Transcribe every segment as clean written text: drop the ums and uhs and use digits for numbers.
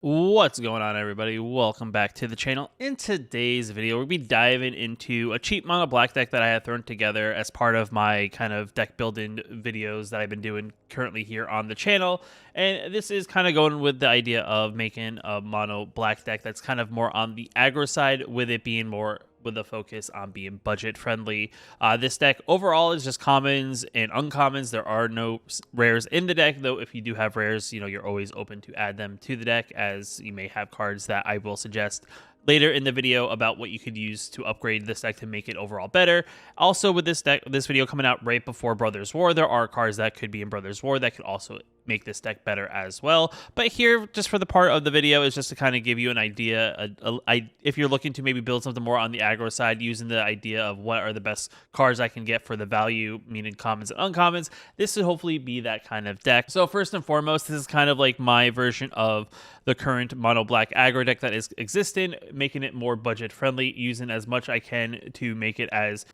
What's going on, everybody? Welcome back to the channel. In today's video, we'll be diving into a cheap mono black deck that I have thrown together as part of my kind of deck building videos that I've been doing currently here on the channel. And this is kind of going with the idea of making a mono black deck that's kind of more on the aggro side, with it being more with a focus on being budget friendly. This deck overall is just commons and uncommons. There are no rares in the deck, though if you do have rares, you're always open to add them to the deck, as you may have cards that I will suggest later in the video about what you could use to upgrade this deck to make it overall better. Also, with this video coming out right before Brothers War, there are cards that could be in Brothers War that could also make this deck better as well. But here, just for the part of the video, is just to kind of give you an idea, if you're looking to maybe build something more on the aggro side, using the idea of what are the best cards I can get for the value, meaning commons and uncommons, this should hopefully be that kind of deck. So first and foremost, this is kind of like my version of the current mono black aggro deck that is existing, making it more budget friendly, using as much I can to make it as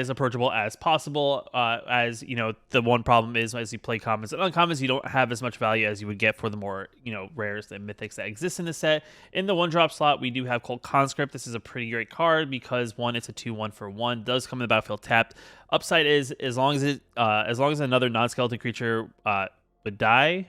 approachable as possible. As you know, the one problem is as you play commons and uncommons, you don't have as much value as you would get for the more rares and mythics that exist in the set. In the 1-drop slot, we do have Cult Conscript. This is a pretty great card because one, it's a 2/1 for 1, does come in the battlefield tapped. Upside is as long as another non-skeleton creature would die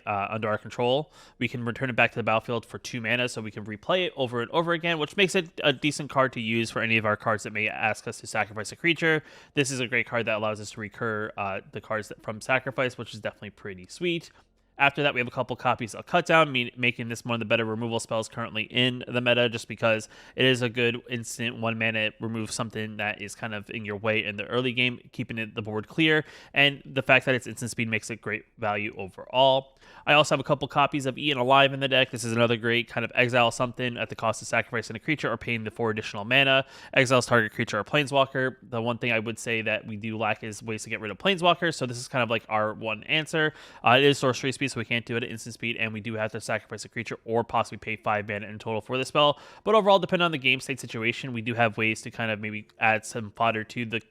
under our control, we can return it back to the battlefield for 2 mana, so we can replay it over and over again, which makes it a decent card to use for any of our cards that may ask us to sacrifice a creature. This is a great card that allows us to recur the cards from sacrifice, which is definitely pretty sweet. After that, we have a couple copies of Cutdown, making this one of the better removal spells currently in the meta, just because it is a good instant 1 mana remove something that is kind of in your way in the early game, keeping the board clear. And the fact that it's instant speed makes it great value overall. I also have a couple copies of Eaten Alive in the deck. This is another great kind of exile something at the cost of sacrificing a creature or paying the 4 additional mana. Exiles target creature or planeswalker. The one thing I would say that we do lack is ways to get rid of planeswalkers, so this is kind of like our one answer. It is sorcery speed, so we can't do it at instant speed, and we do have to sacrifice a creature or possibly pay 5 mana in total for the spell. But overall, depending on the game state situation, we do have ways to kind of maybe add some fodder to the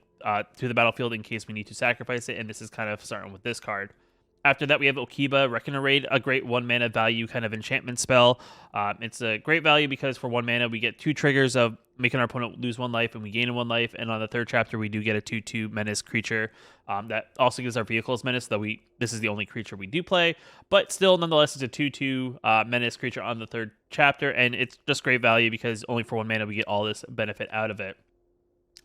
battlefield in case we need to sacrifice it, and this is kind of starting with this card. After that, we have Okiba, Reckon Raid, a great 1 mana value kind of enchantment spell. It's a great value because for 1 mana, we get 2 triggers of making our opponent lose 1 life, and we gain 1 life. And on the 3rd chapter, we do get a 2/2 menace creature that also gives our vehicles menace, though this is the only creature we do play. But still, nonetheless, it's a 2/2 menace creature on the 3rd chapter, and it's just great value because only for 1 mana, we get all this benefit out of it.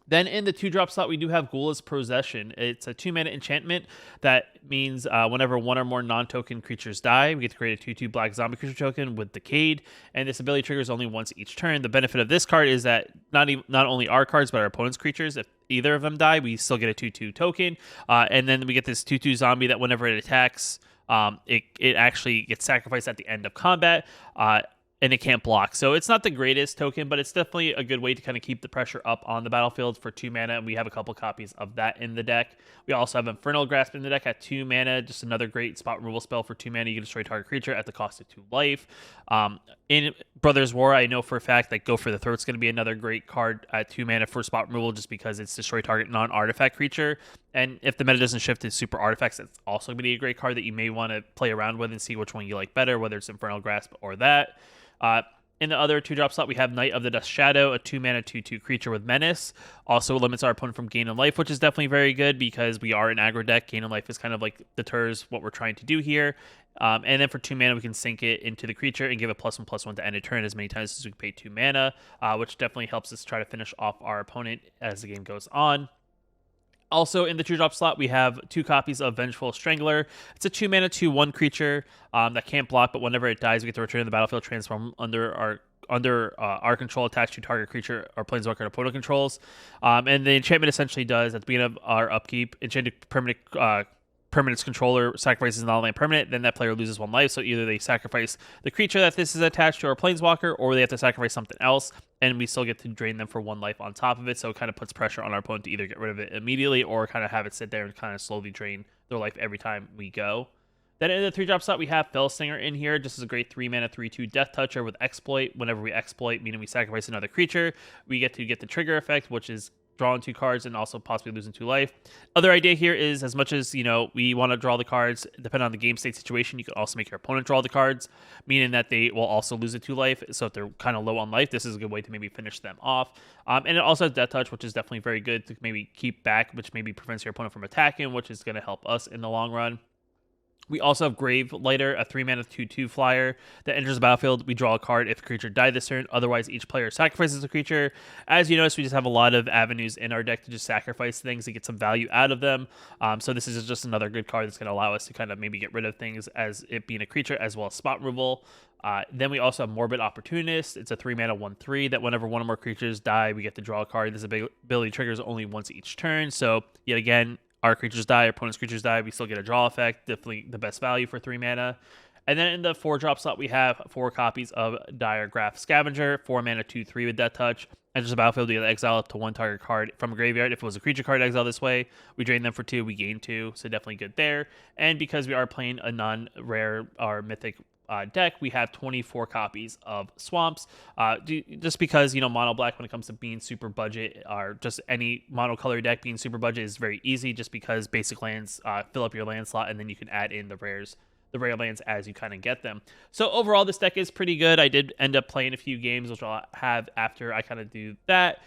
Then in the 2-drop slot, we do have Ghoulish Possession. It's a 2 mana enchantment that means whenever 1 or more non-token creatures die, we get to create a 2/2 black zombie creature token with Decade, and this ability triggers only once each turn. The benefit of this card is that not only our cards, but our opponent's creatures, if either of them die, we still get a 2/2 token, and then we get this 2/2 zombie that whenever it attacks, it actually gets sacrificed at the end of combat. And it can't block. So it's not the greatest token, but it's definitely a good way to kind of keep the pressure up on the battlefield for 2 mana, and we have a couple copies of that in the deck. We also have Infernal Grasp in the deck at 2 mana, just another great spot removal spell for 2 mana. You can destroy target creature at the cost of 2 life. In Brothers War, I know for a fact that Go for the Throat's going to be another great card at 2 mana for spot removal, just because it's destroy target non-artifact creature. And if the meta doesn't shift to super artifacts, that's also going to be a great card that you may want to play around with and see which one you like better, whether it's Infernal Grasp or that. In the other 2-drop slot, we have Knight of the Dust Shadow, a 2 mana 2/2 creature with menace. Also limits our opponent from gaining life, which is definitely very good because we are an aggro deck. Gaining life is kind of like deters what we're trying to do here. And then for 2 mana, we can sink it into the creature and give it +1/+1 to end a turn as many times as we pay 2 mana, which definitely helps us try to finish off our opponent as the game goes on. Also, in the 2-drop slot, we have 2 copies of Vengeful Strangler. It's a 2 mana 2/1 creature that can't block, but whenever it dies, we get to return to the battlefield, transform under our control, attached to target creature or planeswalker opponent controls. And the enchantment essentially does, at the beginning of our upkeep, enchanted permanent's controller sacrifices an non-land permanent, then that player loses 1 life. So either they sacrifice the creature that this is attached to, or planeswalker, or they have to sacrifice something else, and we still get to drain them for 1 life on top of it. So it kind of puts pressure on our opponent to either get rid of it immediately or kind of have it sit there and kind of slowly drain their life every time we go. Then in the 3-drop slot, we have Fellsinger in here. This is a great 3 mana 3/2 Death Toucher with Exploit. Whenever we exploit, meaning we sacrifice another creature, we get to get the trigger effect, which is drawing 2 cards and also possibly losing 2 life. Other idea here is, as much as, you know, we want to draw the cards, depending on the game state situation, you can also make your opponent draw the cards, meaning that they will also lose a 2 life. So if they're kind of low on life, this is a good way to maybe finish them off. And it also has Death Touch, which is definitely very good to maybe keep back, which maybe prevents your opponent from attacking, which is going to help us in the long run. We also have Grave Lighter, a 3-mana 2/2 flyer that enters the battlefield. We draw a card if a creature died this turn. Otherwise, each player sacrifices a creature. As you notice, we just have a lot of avenues in our deck to just sacrifice things to get some value out of them. So this is just another good card that's going to allow us to kind of maybe get rid of things as it being a creature, as well as spot removal. Then we also have Morbid Opportunist. It's a 3-mana 1/3 that whenever one or more creatures die, we get to draw a card. This ability triggers only once each turn. So yet again, our creatures die, our opponent's creatures die, we still get a draw effect. Definitely the best value for 3 mana. And then in the 4-drop slot, we have 4 copies of Diregraph Scavenger, 4 mana 2/3 with Death Touch. Enters the battlefield, we get exile up to 1 target card from a graveyard. If it was a creature card, exile this way. We drain them for 2, we gain 2, so definitely good there. And because we are playing a non-rare or mythic deck, we have 24 copies of Swamps. Just because, you know, mono black, when it comes to being super budget, or just any monocolor deck being super budget, is very easy, just because basic lands fill up your land slot, and then you can add in the rare lands as you kind of get them. So overall, this deck is pretty good. I did end up playing a few games, which I'll have after I kind of do that.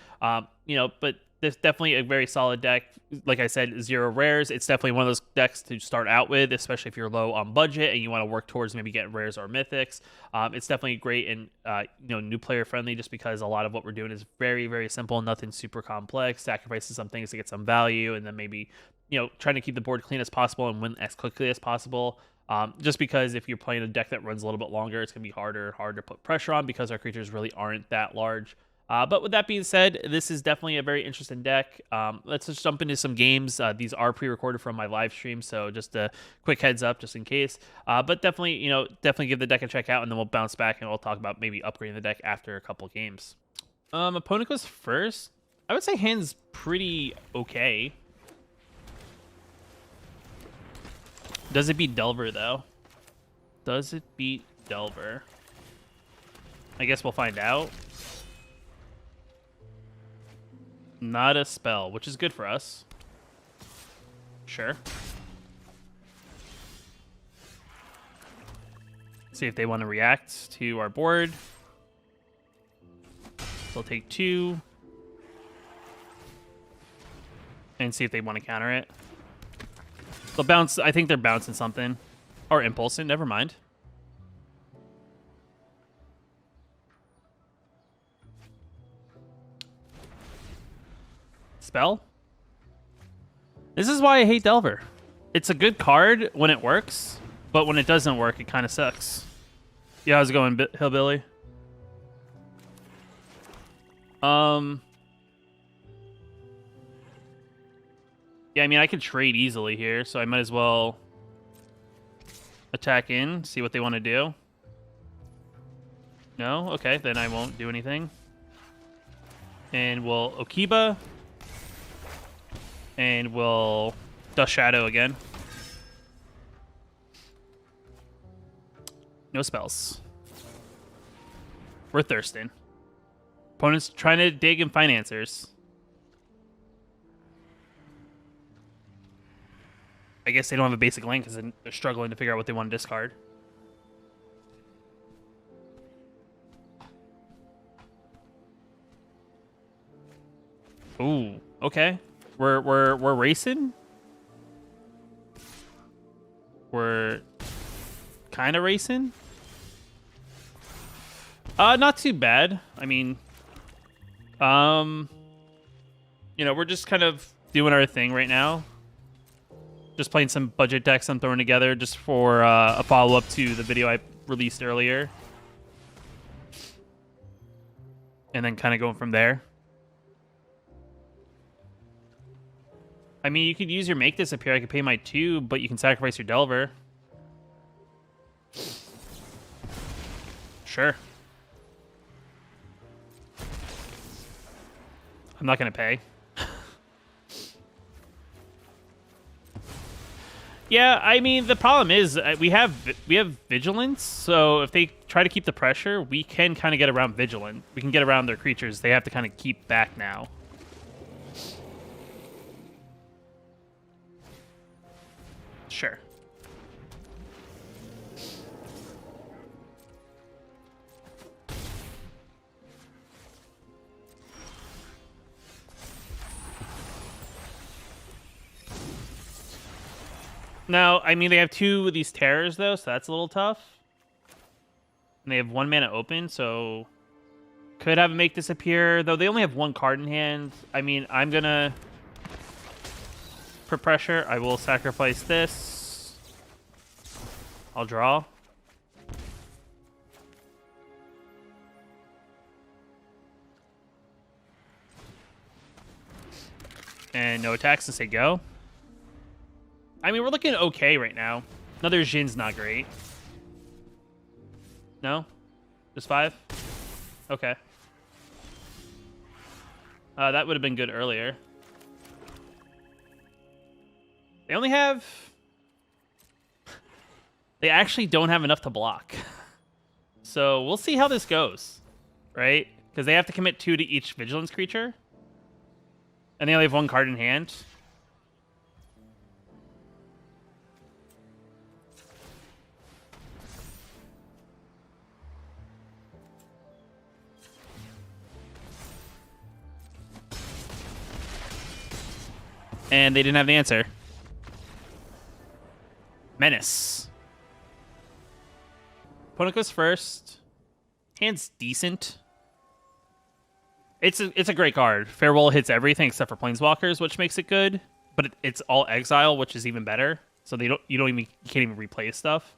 You know, but there's definitely a very solid deck. Like I said, 0 rares. It's definitely one of those decks to start out with, especially if you're low on budget and you want to work towards maybe getting rares or mythics. It's definitely great and you know, new player friendly, just because a lot of what we're doing is very, very simple, nothing super complex. Sacrificing some things to get some value, and then maybe, you know, trying to keep the board clean as possible and win as quickly as possible. Just because if you're playing a deck that runs a little bit longer, it's going to be harder and harder to put pressure on, because our creatures really aren't that large. But with that being said, this is definitely a very interesting deck. Let's just jump into some games. These are pre-recorded from my live stream, so just a quick heads up just in case. But definitely, you know, definitely give the deck a check out, and then we'll bounce back and we'll talk about maybe upgrading the deck after a couple games. Opponent goes first. I would say hand's pretty okay. Does it beat Delver, though? Does it beat Delver? I guess we'll find out. Not a spell, which is good for us. Sure. See if they want to react to our board. They'll take 2. And see if they want to counter it. They'll bounce. I think they're bouncing something. Or impulsing, never mind. Spell? This is why I hate Delver. It's a good card when it works, but when it doesn't work, it kind of sucks. Yeah, how's it going, Hillbilly? Yeah, I mean, I could trade easily here, so I might as well attack in, see what they want to do. No? Okay, then I won't do anything. And we'll Okiba. And we'll Dust Shadow again. No spells. We're thirsting. Opponent's trying to dig and find answers. I guess they don't have a basic land because they're struggling to figure out what they want to discard. Ooh, okay. We're racing. We're kind of racing. Not too bad. I mean, you know, we're just kind of doing our thing right now. Just playing some budget decks I'm throwing together just for a follow-up to the video I released earlier. And then kind of going from there. I mean, you could use your Make Disappear. I could pay my 2, but you can sacrifice your Delver. Sure. I'm not going to pay. Yeah, I mean, the problem is we have Vigilance, so if they try to keep the pressure, we can kind of get around Vigilant. We can get around their creatures. They have to kind of keep back now. Sure. Now, I mean, they have 2 of these terrors, though, so that's a little tough. And they have 1 mana open, so... Could have make disappear, though they only have 1 card in hand. I mean, I'm gonna... Put pressure. I will sacrifice this. I'll draw. And no attacks to say go. I mean, we're looking okay right now. Another Jin's not great. No? Just 5? Okay. That would have been good earlier. They only have... They actually don't have enough to block. So we'll see how this goes, right? Because they have to commit 2 to each Vigilance creature. And they only have 1 card in hand. And they didn't have the answer. Menace. Opponent goes first. Hand's decent. It's a great card. Farewell hits everything except for Planeswalkers, which makes it good. But it's all exile, which is even better. So you can't even replay stuff.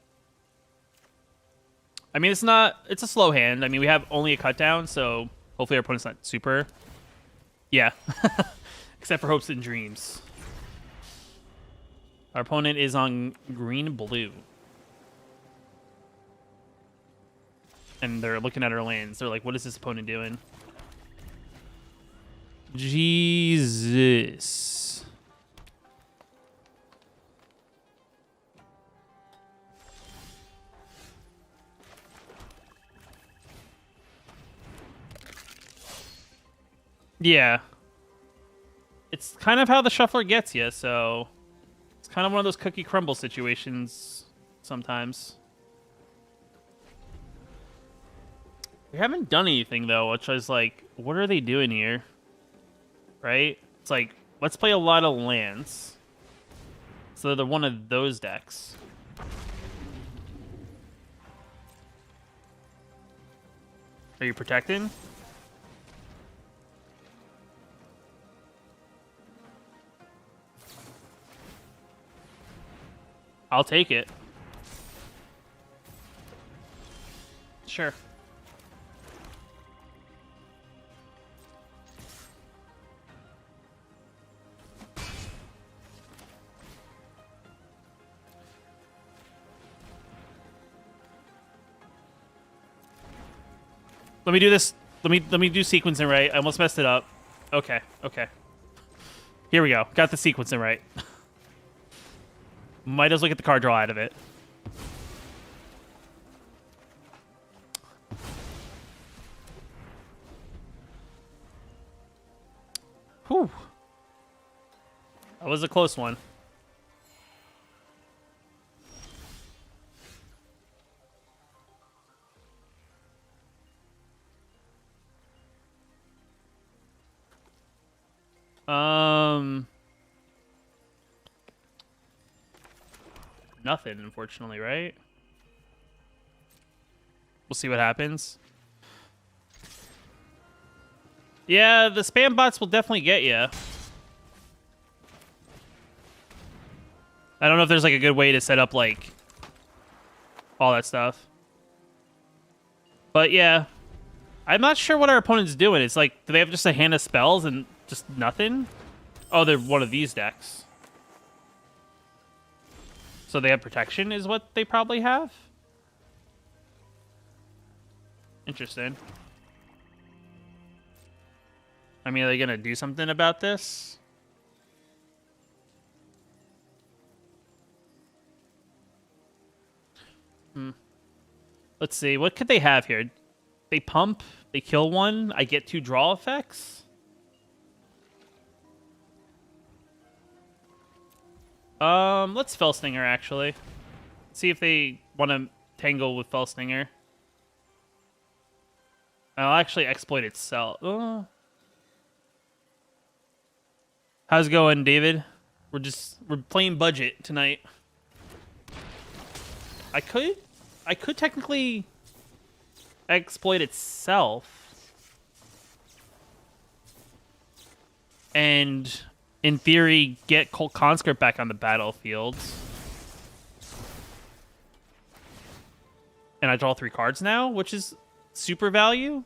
I mean, it's a slow hand. I mean, we have only a cut down, so hopefully our opponent's not super. Yeah. Except for hopes and dreams. Our opponent is on green-blue. And they're looking at our lands. They're like, what is this opponent doing? Jesus. Yeah. It's kind of how the shuffler gets you, so... It's kind of one of those cookie crumble situations sometimes. We haven't done anything, though, which is like, what are they doing here? Right? It's like, let's play a lot of lands. So they're one of those decks. Are you protecting? I'll take it. Sure. Let me do this. Let me do sequencing right. I almost messed it up. Okay. Here we go. Got the sequencing right. Might as well get the card draw out of it. Whew. That was a close one. Nothing, unfortunately, right? We'll see what happens. Yeah, the spam bots will definitely get you. I don't know if there's like a good way to set up like all that stuff. But yeah, I'm not sure what our opponent's doing. It's like, do they have just a hand of spells and just nothing? Oh, they're one of these decks. So they have protection is what they probably have? Interesting. I mean, are they going to do something about this? Let's see. What could they have here? They pump. They kill one. I get 2 draw effects. Let's Fellstinger, actually. See if they want to tangle with Fellstinger. I'll actually exploit itself. How's it going, David? We're playing budget tonight. I could technically exploit itself. And in theory, get Colt Conscript back on the battlefield. And I draw 3 cards now, which is super value.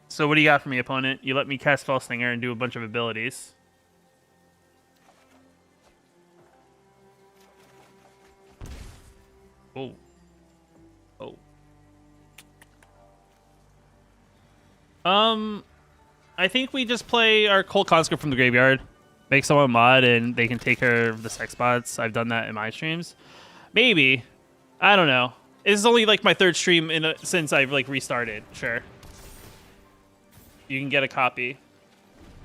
So what do you got for me, opponent? You let me cast Fellstinger and do a bunch of abilities. Oh. Oh. I think we just play our Colt Conscript from the graveyard. Make someone mod and they can take care of the sex bots. I've done that in my streams. Maybe. I don't know. This is only like my 3rd stream since I've like restarted. Sure. You can get a copy.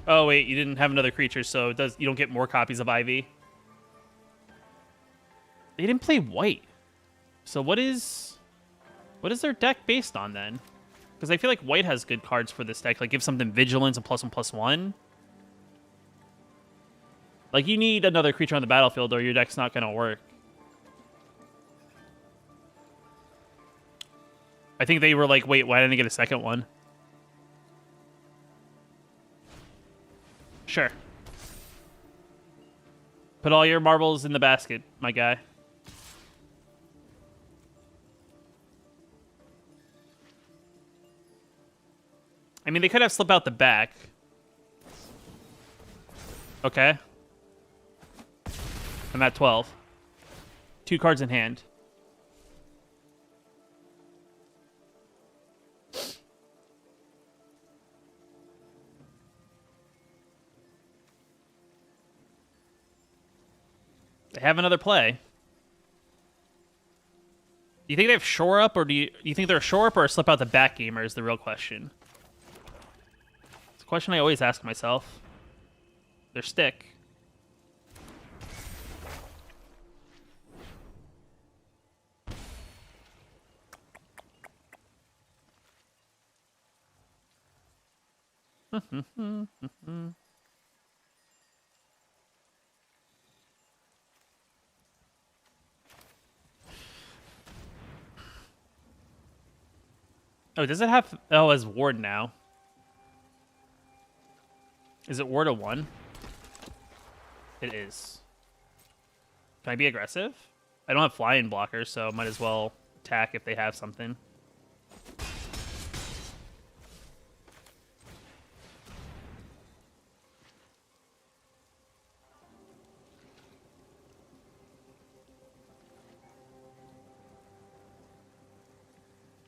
Oh wait, you didn't have another creature, so you don't get more copies of Ivy. They didn't play white. So what is their deck based on then? Because I feel like white has good cards for this deck. Like give something Vigilance and +1/+1. Like you need another creature on the battlefield or your deck's not gonna work. I think they were like, wait, why didn't I get a second one? Sure. Put all your marbles in the basket, my guy. I mean, they could have Slip Out the Back. Okay. I'm at 12. 2 cards in hand. They have another play. Do you think they have Shore Up, or do you think they're a Shore Up or a Slip Out the Back gamer is the real question? It's a question I always ask myself. Their stick. Oh, does it have... Oh, as Ward now. Is it Ward a 1? It is. Can I be aggressive? I don't have flying blockers, so might as well attack if they have something.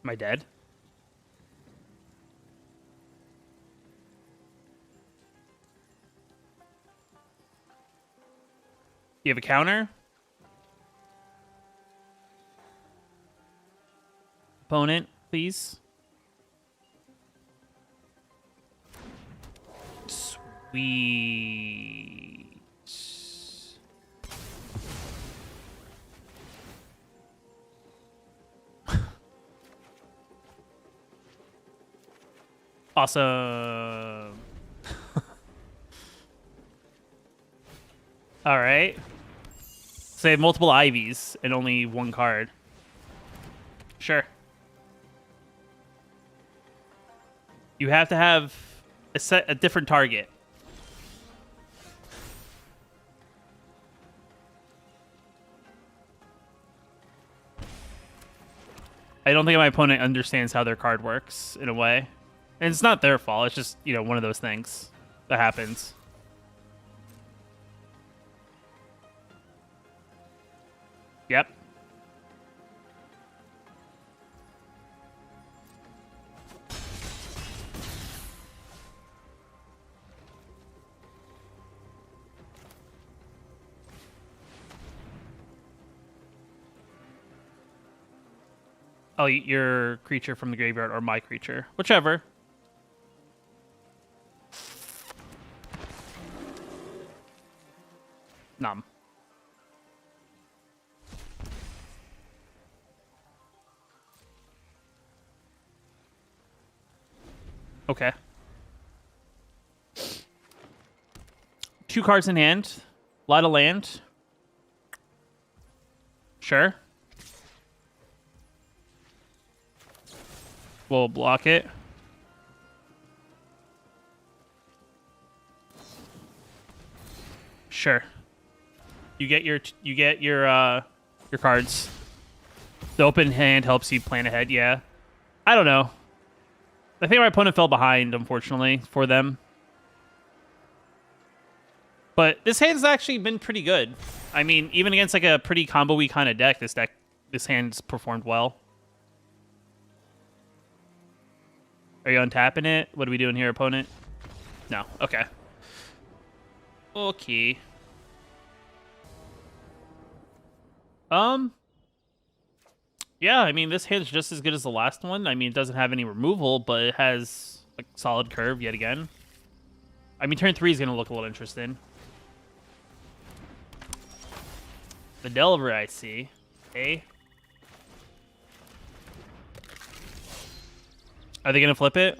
Am I dead? You have a counter? Opponent, please. Sweet. Awesome. All right. So they have multiple Ivies and only 1 card. Sure. You have to have a different target. I don't think my opponent understands how their card works in a way. And it's not their fault. It's just, you know, one of those things that happens. Yep. Oh, your creature from the graveyard or my creature. Whichever. Okay. 2 cards in hand. A lot of land. Sure. We'll block it. Sure. You get your cards. The open hand helps you plan ahead. Yeah. I don't know. I think my opponent fell behind, unfortunately, for them. But this hand's actually been pretty good. I mean, even against like a pretty combo-y kind of deck, this hand's performed well. Are you untapping it? What are we doing here, opponent? No. Okay. Okay. Yeah, I mean, this hand's just as good as the last one. I mean, it doesn't have any removal, but it has a solid curve yet again. I mean, turn 3 is going to look a little interesting. The Delver, I see. Okay. Are they going to flip it?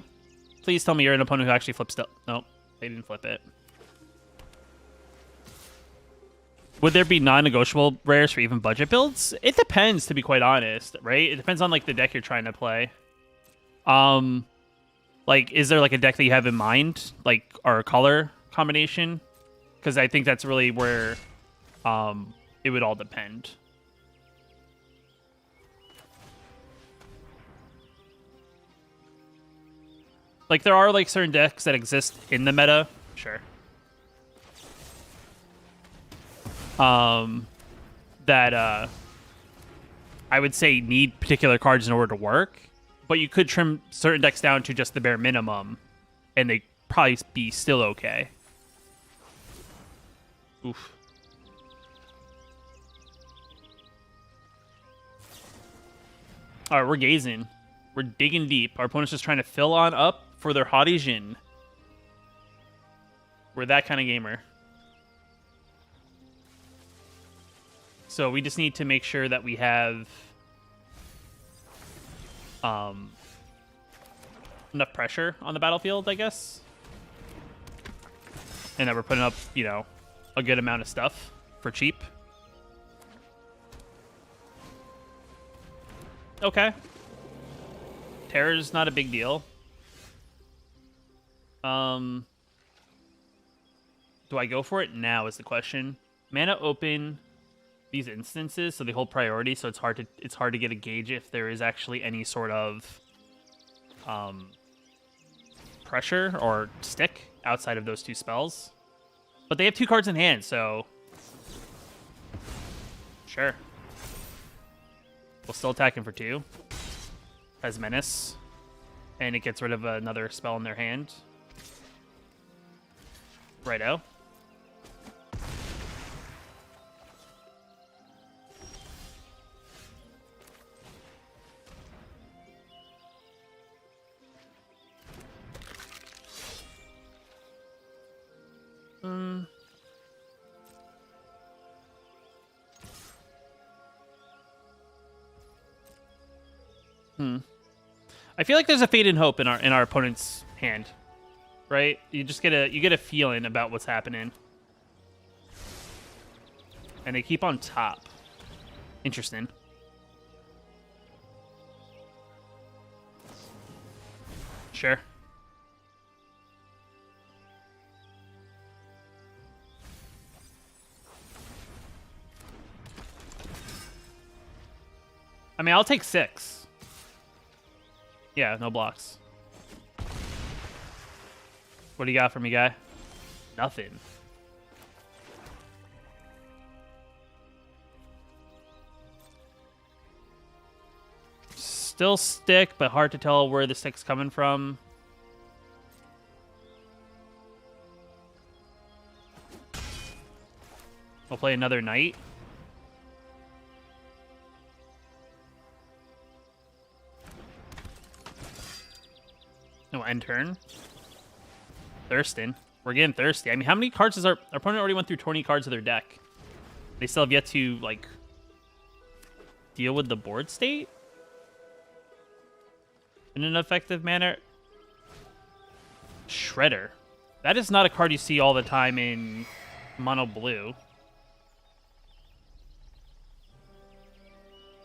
Please tell me you're an opponent who actually flips. Nope, they didn't flip it. Would there be non-negotiable rares for even budget builds? It depends, to be quite honest, right? It depends on like the deck you're trying to play. Like, is there like a deck that you have in mind, like, or a color combination? Because I think that's really where it would all depend. Like, there are like certain decks that exist in the meta, sure. That I would say need particular cards in order to work, but you could trim certain decks down to just the bare minimum, and they probably be still okay. Oof. All right, we're gazing. We're digging deep. Our opponent's just trying to fill on up for their Haughty Jin. We're that kind of gamer. So we just need to make sure that we have enough pressure on the battlefield, I guess. And that we're putting up, you know, a good amount of stuff for cheap. Okay. Terror's not a big deal. Do I go for it now is the question. Mana open these instances, so they hold priority, so it's hard to get a gauge if there is actually any sort of pressure or stick outside of those 2 spells. But they have 2 cards in hand, so sure. We'll still attack him for 2. Has Menace, and it gets rid of another spell in their hand. Righto. I feel like there's a fate and hope in our opponent's hand, right? You just get a feeling about what's happening, and they keep on top. Interesting. Sure. I mean, I'll take 6. Yeah, no blocks. What do you got for me, guy? Nothing. Still stick, but hard to tell where the stick's coming from. We'll play another knight. No, end turn. Thurston. We're getting thirsty. I mean, how many cards does our opponent already went through 20 cards of their deck? They still have yet to, like, deal with the board state in an effective manner. Shredder. That is not a card you see all the time in mono blue.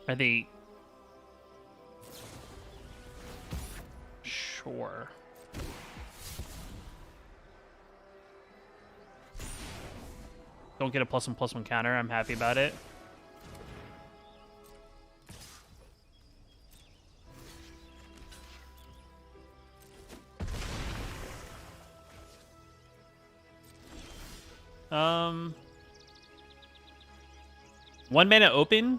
Are they? Sure. Don't get a +1/+1 counter. I'm happy about it. One mana open.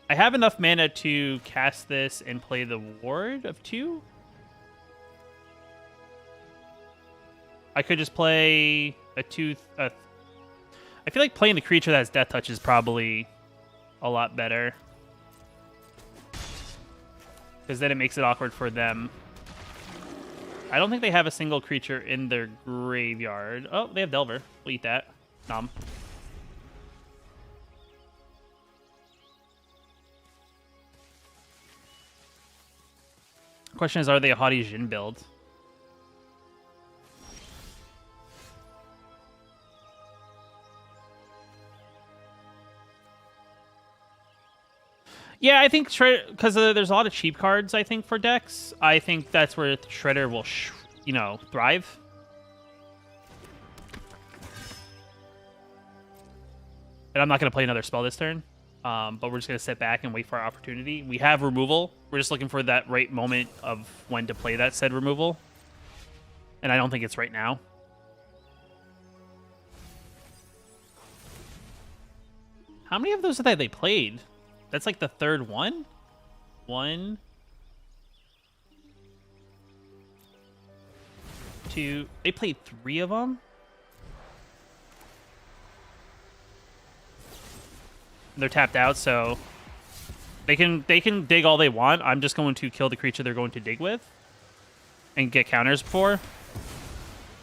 I have enough mana to cast this and play the ward of 2. I could just play a 2. I feel like playing the creature that has Death Touch is probably a lot better, because then it makes it awkward for them. I don't think they have a single creature in their graveyard. Oh, they have Delver. We'll eat that. Nom. Question is, are they a Haughty Jin build? Yeah, I think because there's a lot of cheap cards, I think, for decks. I think that's where Shredder will, thrive. And I'm not going to play another spell this turn, but we're just going to sit back and wait for our opportunity. We have removal. We're just looking for that right moment of when to play that said removal. And I don't think it's right now. How many of those have they played? That's like the third one? 1, 2. They played 3 of them? They're tapped out, so they can dig all they want. I'm just going to kill the creature they're going to dig with and get counters for.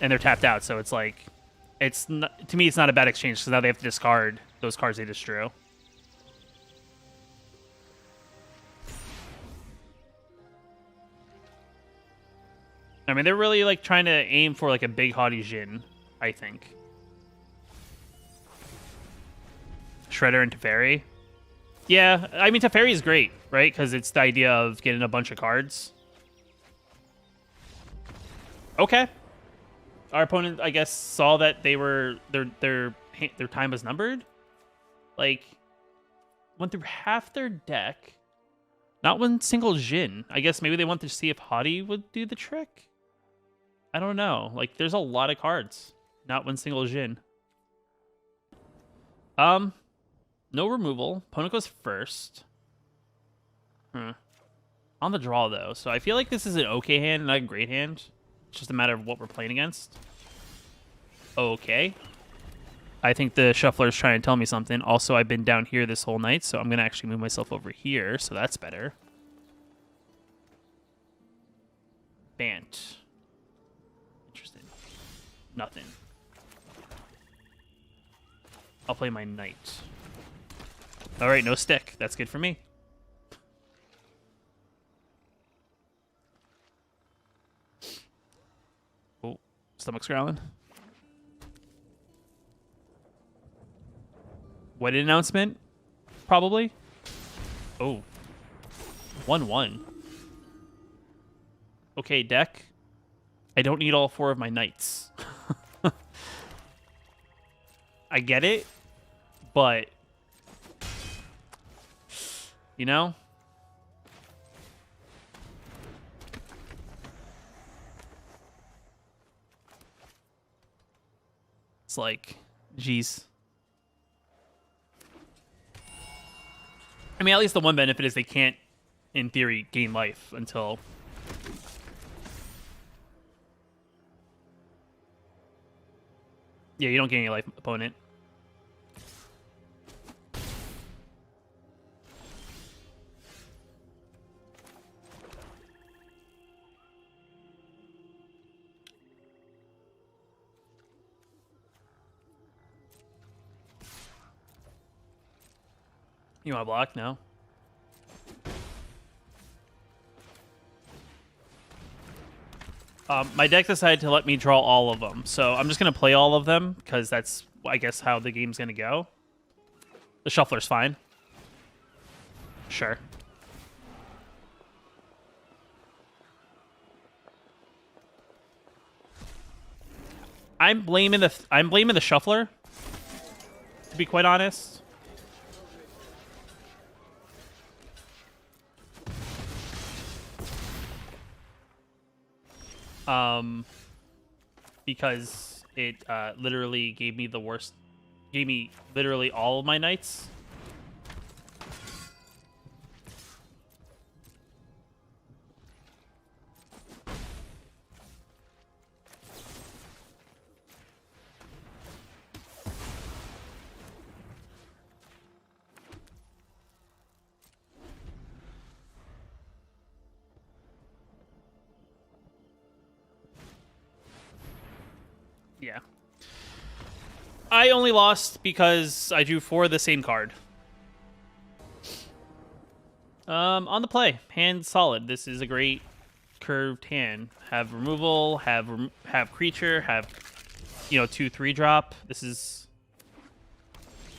And they're tapped out, so it's like, it's not, to me, it's not a bad exchange, because now they have to discard those cards they just drew. I mean, they're really like trying to aim for like a big Haughty Jin, I think. Shredder and Teferi. Yeah, I mean, Teferi is great, right? Because it's the idea of getting a bunch of cards. Okay. Our opponent, I guess, saw that they were their time was numbered. Like, went through half their deck. Not one single Jin. I guess maybe they wanted to see if Haughty would do the trick. I don't know. Like, there's a lot of cards. Not one single Jin. No removal. Opponent goes first. On the draw, though. So I feel like this is an okay hand, not a great hand. It's just a matter of what we're playing against. Okay. I think the shuffler is trying to tell me something. Also, I've been down here this whole night, so I'm going to actually move myself over here, so that's better. Bant. Interesting. Nothing. I'll play my knight. All right, no stick. That's good for me. Oh, stomach's growling. Wedding announcement? Probably. Oh. 1-1. Okay, deck. I don't need all 4 of my knights. I get it, but you know? It's like, geez. I mean, at least the one benefit is they can't, in theory, gain life until... Yeah, you don't gain any life, opponent. You want to block? No. My deck decided to let me draw all of them, so I'm just going to play all of them, because that's, I guess, how the game's going to go. The shuffler's fine. Sure. I'm blaming the shuffler, to be quite honest. Because it literally gave me literally all of my knights. Yeah. I only lost because I drew 4 of the same card. On the play, hand solid. This is a great curved hand. Have removal, have creature, have 2/3 drop. This is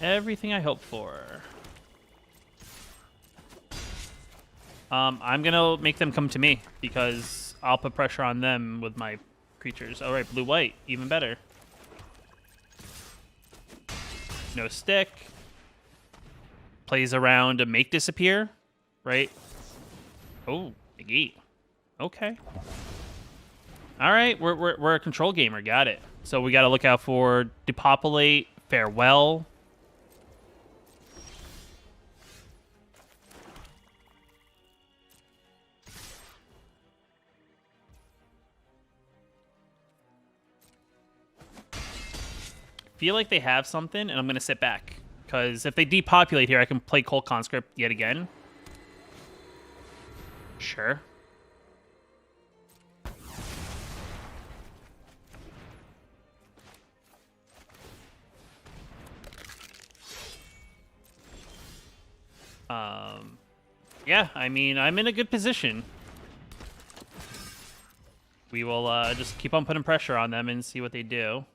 everything I hoped for. I'm gonna make them come to me because I'll put pressure on them with my creatures. All right, blue-white, even better. No stick. Plays around to make disappear, right? Oh, negate. Okay. All right, we're a control gamer. Got it. So we got to look out for depopulate, farewell. Feel like they have something, and I'm going to sit back. Because if they depopulate here, I can play Cold Conscript yet again. Sure. Yeah, I mean, I'm in a good position. We will just keep on putting pressure on them and see what they do.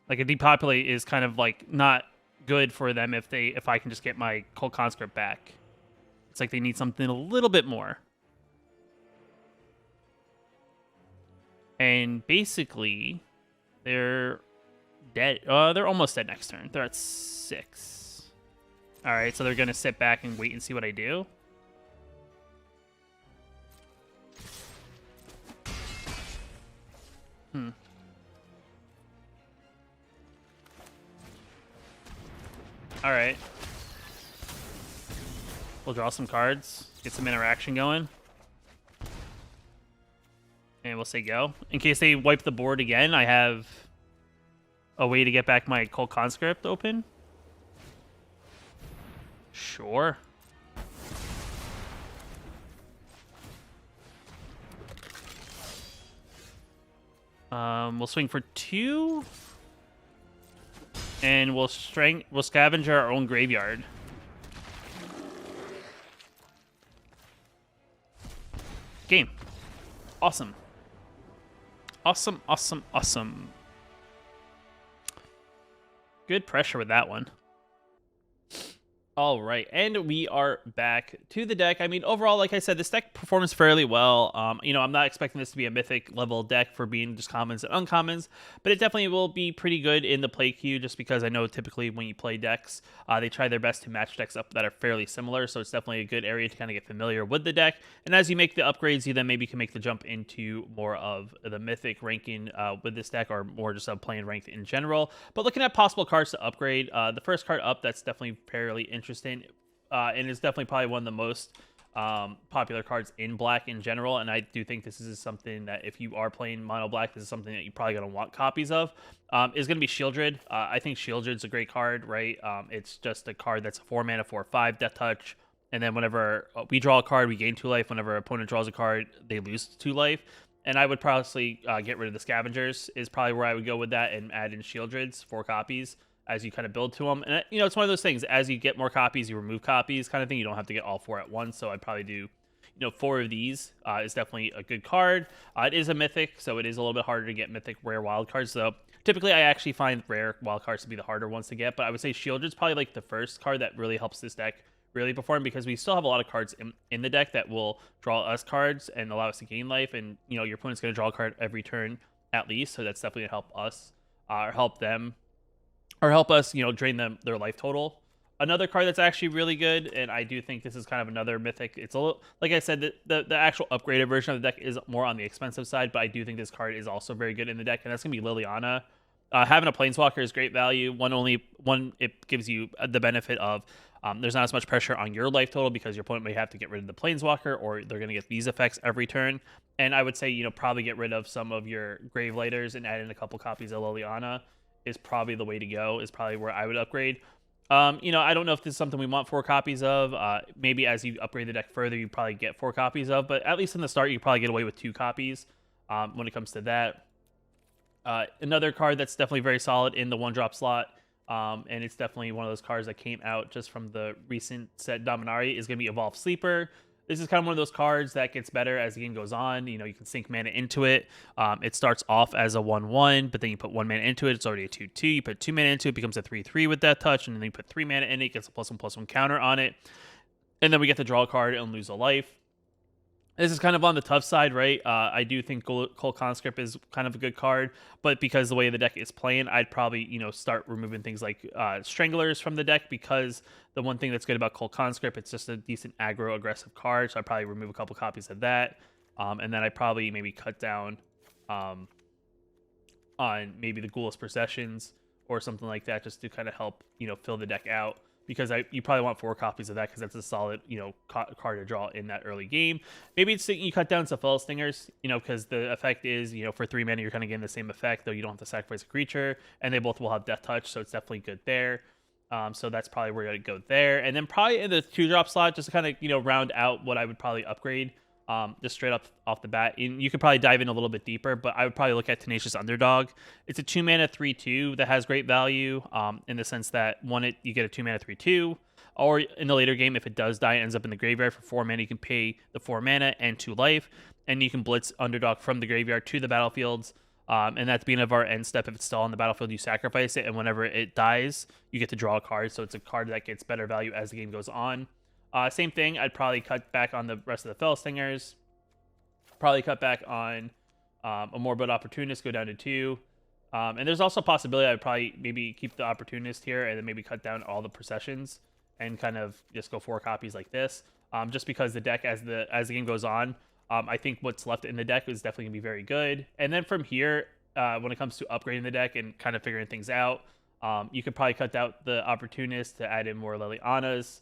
Like, a depopulate is kind of like not good for them if I can just get my Cold Conscript back. It's like they need something a little bit more. And basically, they're dead. They're almost dead next turn. They're at 6. All right, so they're gonna sit back and wait and see what I do. All right. We'll draw some cards, get some interaction going. And we'll say go. In case they wipe the board again, I have a way to get back my Cold Conscript open. Sure. We'll swing for 2. And we'll scavenge our own graveyard. Game. Awesome. Awesome, awesome, awesome. Good pressure with that one. All right, and we are back to the deck. I mean, overall, like I said, this deck performs fairly well. I'm not expecting this to be a mythic level deck for being just commons and uncommons, but it definitely will be pretty good in the play queue just because I know typically when you play decks, they try their best to match decks up that are fairly similar, so it's definitely a good area to kind of get familiar with the deck. And as you make the upgrades, you then maybe can make the jump into more of the mythic ranking with this deck, or more just playing ranked in general. But looking at possible cards to upgrade, the first card up that's definitely fairly interesting, and it's definitely probably one of the most popular cards in black in general, and I do think this is something that if you are playing mono black, this is something that you're probably going to want copies of, is going to be Shieldred. I think Shieldred's a great card, right? It's just a card that's a 4 mana, 4/5 death touch, and then whenever we draw a card, we gain 2 life. Whenever our opponent draws a card, they lose 2 life. And I would probably get rid of the Scavengers is probably where I would go with that, and add in Shieldreds, 4 copies, as you kind of build to them. And, it's one of those things, as you get more copies, you remove copies kind of thing. You don't have to get all 4 at once. So I'd probably do, 4 of these is definitely a good card. It is a mythic, so it is a little bit harder to get mythic rare wild cards. So typically, I actually find rare wild cards to be the harder ones to get. But I would say Shieldred's probably like the first card that really helps this deck really perform, because we still have a lot of cards in the deck that will draw us cards and allow us to gain life. And your opponent's going to draw a card every turn at least, so that's definitely going to help us or help them, or help us, drain them their life total. Another card that's actually really good, and I do think this is kind of another mythic. It's a little, like I said, the actual upgraded version of the deck is more on the expensive side, but I do think this card is also very good in the deck, and that's gonna be Liliana. Having a Planeswalker is great value. One, it gives you the benefit of there's not as much pressure on your life total, because your opponent may have to get rid of the Planeswalker, or they're going to get these effects every turn. And I would say, probably get rid of some of your Gravelighters and add in a couple copies of Liliana is probably the way to go, is probably where I would upgrade. I don't know if this is something we want 4 copies of. Maybe as you upgrade the deck further, you probably get 4 copies of, but at least in the start, you probably get away with 2 copies when it comes to that. Another card that's definitely very solid in the 1-drop slot, and it's definitely one of those cards that came out just from the recent set Dominaria, is going to be Evolve Sleeper. This is kind of one of those cards that gets better as the game goes on. You can sink mana into it. It starts off as a 1/1, but then you put 1 mana into it, it's already a 2/2. You put 2 mana into it, it becomes a 3/3 with Death Touch, and then you put 3 mana in it, it gets a +1/+1 counter on it. And then we get to draw a card and lose a life. This is kind of on the tough side, right? I do think Cold Conscript is kind of a good card, but because the way the deck is playing, I'd probably, start removing things like Stranglers from the deck, because the one thing that's good about Cold Conscript, it's just a decent aggro aggressive card, so I'd probably remove a couple copies of that. And then I'd probably maybe cut down on maybe the Ghoulish Processions or something like that, just to kind of help, fill the deck out. Because you probably want 4 copies of that, because that's a solid, card to draw in that early game. Maybe it's you cut down some Fell Stingers, because the effect is, for 3 mana, you're kind of getting the same effect, though you don't have to sacrifice a creature, and they both will have Death Touch, so it's definitely good there. So that's probably where I'd go there. And then probably in the 2-drop slot, just to kind of, round out what I would probably upgrade, just straight up off the bat. And you could probably dive in a little bit deeper, but I would probably look at Tenacious Underdog. It's a 2 mana 3/2 that has great value, in the sense that you get a 2 mana 3/2, or in the later game, if it does die, it ends up in the graveyard for 4 mana. You can pay the 4 mana and 2 life, and you can blitz Underdog from the graveyard to the battlefields. And that's the beginning of our end step. If it's still on the battlefield, you sacrifice it, and whenever it dies, you get to draw a card. So it's a card that gets better value as the game goes on. Same thing, I'd probably cut back on the rest of the Fell Stingers. Probably cut back on a Morbid Opportunist, go down to 2. And there's also a possibility I'd probably maybe keep the Opportunist here, and then maybe cut down all the Processions and kind of just go 4 copies like this. Just because the deck, as the game goes on, I think what's left in the deck is definitely going to be very good. And then from here, when it comes to upgrading the deck and kind of figuring things out, you could probably cut out the Opportunist to add in more Lilianas.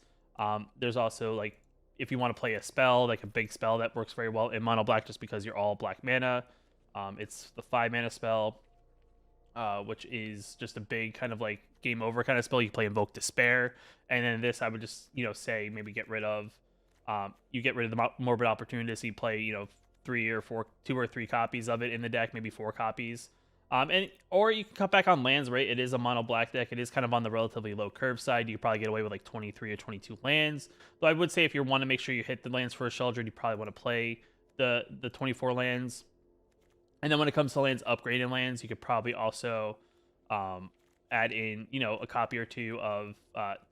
There's also, like, if you want to play a spell, like a big spell that works very well in mono black, just because you're all black mana, it's the 5 mana spell, which is just a big kind of like game over kind of spell. You play Invoke Despair, and then this I would just say maybe get rid of. You get rid of the Morbid Opportunist. You play 2 or 3 copies of it in the deck, maybe 4 copies. Or you can cut back on lands, right? It is a mono black deck. It is kind of on the relatively low curve side. You probably get away with like 23 or 22 lands. But I would say if you want to make sure you hit the lands for a Sheldred, you probably want to play the 24 lands. And then when it comes to lands, upgrading lands, you could probably also add in, a copy or 2 of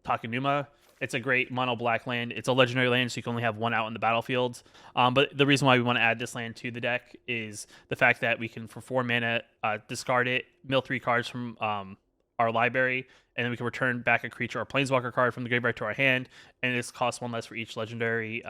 Takenuma. It's a great mono black land. It's a legendary land, so you can only have 1 out in the battlefield. But the reason why we want to add this land to the deck is the fact that we can, for 4 mana, discard it, mill 3 cards from our library, and then we can return back a creature or planeswalker card from the graveyard to our hand, and this costs 1 less for each legendary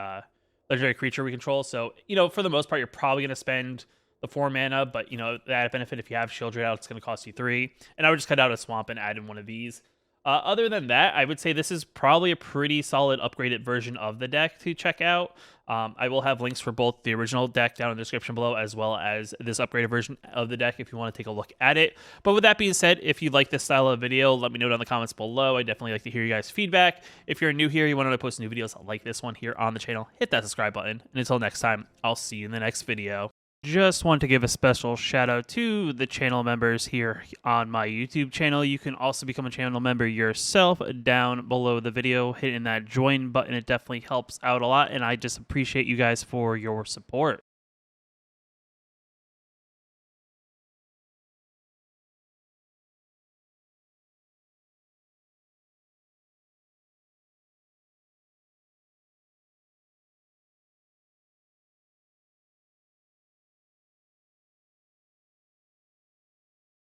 creature we control. So, for the most part, you're probably going to spend the 4 mana, but, that benefit, if you have Sheldred out, it's going to cost you 3. And I would just cut out a swamp and add in one of these. Other than that, I would say this is probably a pretty solid upgraded version of the deck to check out. I will have links for both the original deck down in the description below, as well as this upgraded version of the deck if you want to take a look at it. But with that being said, if you like this style of video, let me know down in the comments below. I definitely like to hear you guys' feedback. If you're new here, you want to post new videos like this one here on the channel, hit that subscribe button. And until next time, I'll see you in the next video. Just want to give a special shout out to the channel members here on my YouTube channel. You can also become a channel member yourself down below the video, hitting that join button. It definitely helps out a lot, and I just appreciate you guys for your support.